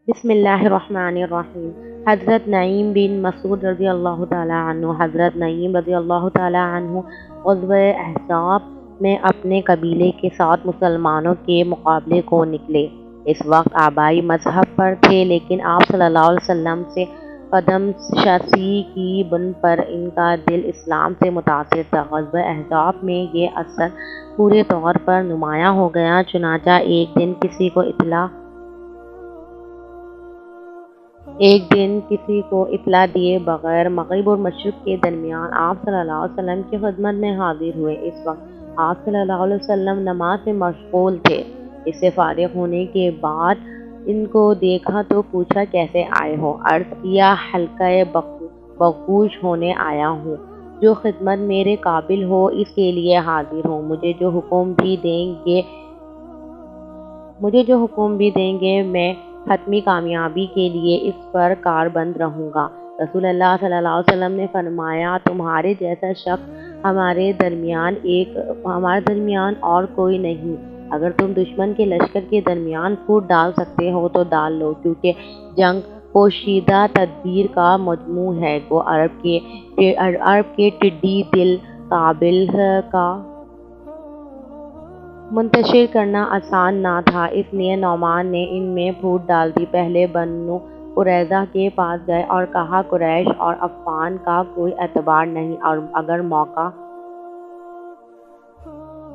بسم اللہ الرحمن الرحیم۔ حضرت نعیم بن مسعود رضی اللہ تعالیٰ عنہ حضرت نعیم رضی اللہ تعالیٰ عنہ غزوہ احزاب میں اپنے قبیلے کے ساتھ مسلمانوں کے مقابلے کو نکلے۔ اس وقت آبائی مذہب پر تھے، لیکن آپ صلی اللہ علیہ وسلم سے قدم کشی کی بن پر ان کا دل اسلام سے متاثر تھا۔ غزوہ احزاب میں یہ اثر پورے طور پر نمایاں ہو گیا۔ چنانچہ ایک دن کسی کو اطلاع دیے بغیر مغرب اور مشرق کے درمیان آپ صلی اللہ علیہ وسلم کی خدمت میں حاضر ہوئے۔ اس وقت آپ صلی اللہ علیہ وسلم نماز میں مشغول تھے۔ اس سے فارغ ہونے کے بعد ان کو دیکھا تو پوچھا، کیسے آئے ہو؟ عرض کیا، حلقہ بگوش ہونے آیا ہوں۔ جو خدمت میرے قابل ہو اس کے لیے حاضر ہوں۔ مجھے جو حکم بھی دیں گے میں حتمی کامیابی کے لیے اس پر کاربند رہوں گا۔ رسول اللہ صلی اللہ علیہ وسلم نے فرمایا، تمہارے جیسا شخص ہمارے درمیان اور کوئی نہیں۔ اگر تم دشمن کے لشکر کے درمیان پھوٹ ڈال سکتے ہو تو ڈال لو، کیونکہ جنگ پوشیدہ تدبیر کا مجموع ہے۔ گو عرب کے ٹڈی دل قابل کا منتشر کرنا آسان نہ تھا، اس لیے نعمان نے ان میں پھوٹ ڈال دی۔ پہلے بنو قریظہ کے پاس گئے اور کہا، قریش اور عفان کا کوئی اعتبار نہیں، اور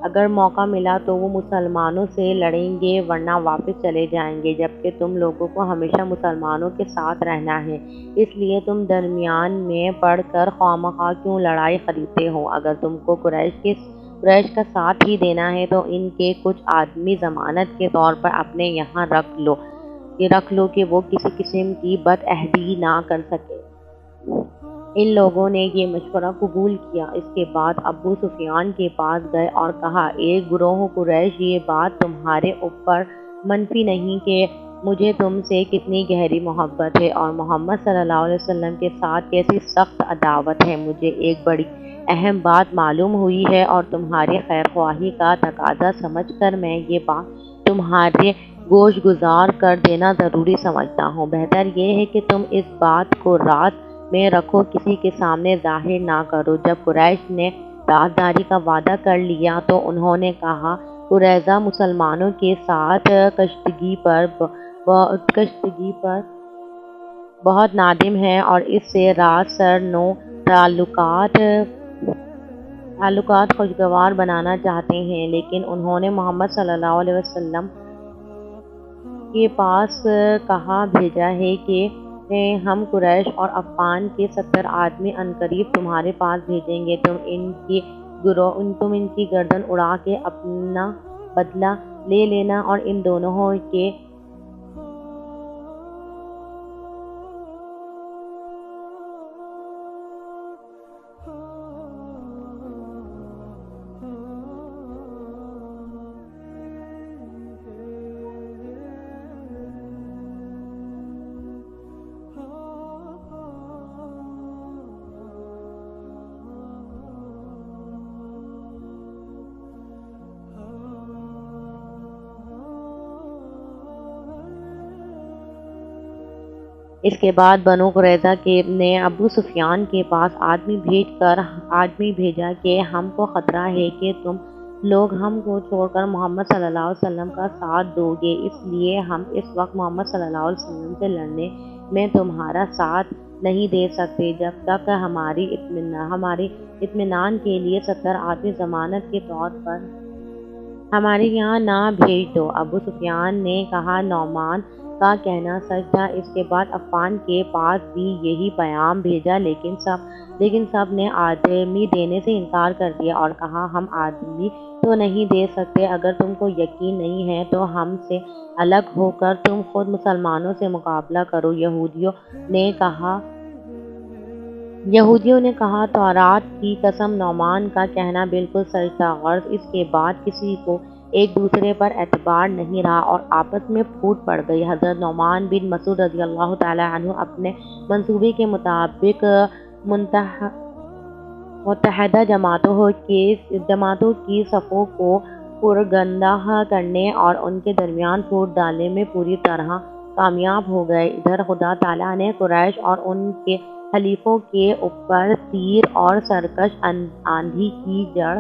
اگر موقع ملا تو وہ مسلمانوں سے لڑیں گے، ورنہ واپس چلے جائیں گے، جبکہ تم لوگوں کو ہمیشہ مسلمانوں کے ساتھ رہنا ہے، اس لیے تم درمیان میں پڑ کر خواہ کیوں لڑائی خریدتے ہو؟ اگر تم کو قریش کا ساتھ ہی دینا ہے تو ان کے کچھ آدمی ضمانت کے طور پر اپنے یہاں رکھ لو کہ وہ کسی قسم کی بدعہدی نہ کر سکے۔ ان لوگوں نے یہ مشورہ قبول کیا۔ اس کے بعد ابو سفیان کے پاس گئے اور کہا، ایک گروہ قریش، یہ بات تمہارے اوپر منفی نہیں کہ مجھے تم سے کتنی گہری محبت ہے اور محمد صلی اللہ علیہ وسلم کے ساتھ کیسی سخت عداوت ہے۔ مجھے ایک بڑی اہم بات معلوم ہوئی ہے اور تمہاری خیر خواہی کا تقاضا سمجھ کر میں یہ بات تمہارے گوش گزار کر دینا ضروری سمجھتا ہوں۔ بہتر یہ ہے کہ تم اس بات کو رات میں رکھو، کسی کے سامنے ظاہر نہ کرو۔ جب قریش نے رازداری کا وعدہ کر لیا تو انہوں نے کہا، قریظہ مسلمانوں کے ساتھ کشیدگی پر بہت نادم ہے اور اس سے راز سر نو تعلقات خوشگوار بنانا چاہتے ہیں، لیکن انہوں نے محمد صلی اللہ علیہ وسلم کے پاس کہا بھیجا ہے کہ ہم قریش اور عفان کے 70 آدمی عنقریب تمہارے پاس بھیجیں گے۔ تم ان کی گردن اڑا کے اپنا بدلہ لے لینا اور ان دونوں کے اس کے بعد بنو قریظہ نے ابو سفیان کے پاس آدمی بھیجا کہ ہم کو خطرہ ہے کہ تم لوگ ہم کو چھوڑ کر محمد صلی اللہ علیہ وسلم کا ساتھ دو گے، اس لیے ہم اس وقت محمد صلی اللہ علیہ وسلم سے لڑنے میں تمہارا ساتھ نہیں دے سکتے جب تک ہمارے اطمینان کے لیے 70 آدمی ضمانت کے طور پر ہمارے یہاں نہ بھیج دو۔ ابو سفیان نے کہا، نعمان کا کہنا سچ تھا۔ اس کے بعد عفان کے پاس بھی یہی پیام بھیجا، لیکن سب نے آدمی دینے سے انکار کر دیا اور کہا، ہم آدمی تو نہیں دے سکتے، اگر تم کو یقین نہیں ہے تو ہم سے الگ ہو کر تم خود مسلمانوں سے مقابلہ کرو۔ یہودیوں نے کہا، تورات کی قسم، نعمان کا کہنا بالکل سچ تھا۔ غرض اس کے بعد کسی کو ایک دوسرے پر اعتبار نہیں رہا اور آپس میں پھوٹ پڑ گئی۔ حضرت نعمان بن مسعود رضی اللہ تعالیٰ عنہ اپنے منصوبے کے مطابق متحدہ جماعتوں کی صفوں کو پرگندہ کرنے اور ان کے درمیان پھوٹ ڈالنے میں پوری طرح کامیاب ہو گئے۔ ادھر خدا تعالیٰ نے قریش اور ان کے حلیفوں کے اوپر تیر اور سرکش آندھی کی جھڑ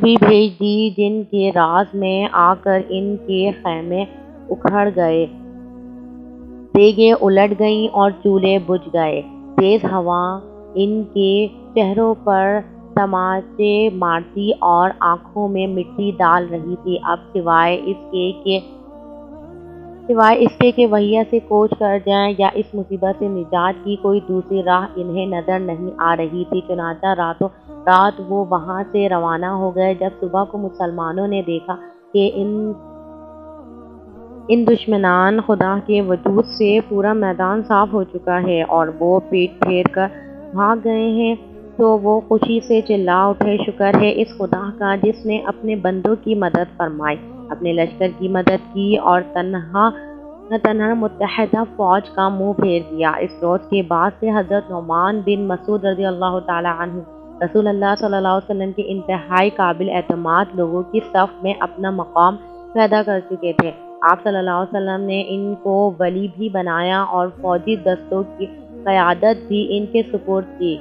بھی بھیج دی، جن کے راس میں آ کر ان کے خیمے اکھڑ گئے، دیگیں الٹ گئیں اور چولہے بجھ گئے۔ تیز ہوا ان کے چہروں پر تماچے مارتی اور آنکھوں میں مٹی ڈال رہی تھی۔ اب سوائے اس کے وہیہ سے کوچ کر جائیں یا اس مصیبت سے نجات کی کوئی دوسری راہ انہیں نظر نہیں آ رہی تھی۔ چنانچہ راتوں رات وہ وہاں سے روانہ ہو گئے۔ جب صبح کو مسلمانوں نے دیکھا کہ ان دشمنان خدا کے وجود سے پورا میدان صاف ہو چکا ہے اور وہ پیٹ پھیر کر بھاگ گئے ہیں، تو وہ خوشی سے چلا اٹھے، شکر ہے اس خدا کا جس نے اپنے بندوں کی مدد فرمائی، اپنے لشکر کی مدد کی اور تنہا متحدہ فوج کا منہ پھیر دیا۔ اس روز کے بعد سے حضرت نعمان بن مسعود رضی اللہ تعالیٰ عنہ رسول اللہ صلی اللہ علیہ وسلم کے انتہائی قابل اعتماد لوگوں کی صف میں اپنا مقام پیدا کر چکے تھے۔ آپ صلی اللہ علیہ وسلم نے ان کو ولی بھی بنایا اور فوجی دستوں کی قیادت بھی ان کے سپرد کی۔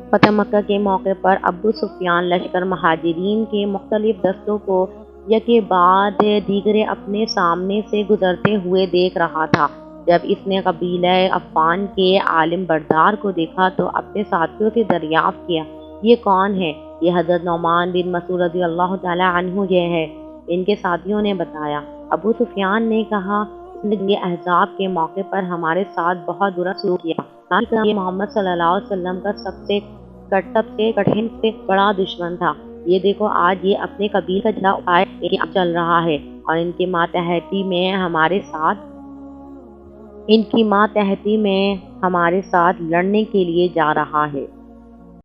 فتح مکہ کے موقع پر ابو سفیان لشکر مہاجرین کے مختلف دستوں کو یکے بعد دیگرے اپنے سامنے سے گزرتے ہوئے دیکھ رہا تھا۔ جب اس نے قبیلہ عفان کے عالم بردار کو دیکھا تو اپنے ساتھیوں سے دریافت کیا، یہ کون ہے؟ یہ حضرت نعمان بن مسعود رضی اللہ تعالیٰ عنہ یہ ہے۔ ان کے ساتھیوں نے بتایا۔ ابو سفیان نے کہا، اس نے جنگ احزاب کے موقع پر ہمارے ساتھ بہت برا سلوک کیا۔ یہ محمد صلی اللہ علیہ وسلم کا سب سے کٹھن سے بڑا دشمن تھا۔ یہ دیکھو آج یہ اپنے قبیل کا جھنڈا اٹھائے چل رہا ہے اور ان کی ماتحتی میں ہمارے ساتھ لڑنے کے لیے جا رہا ہے۔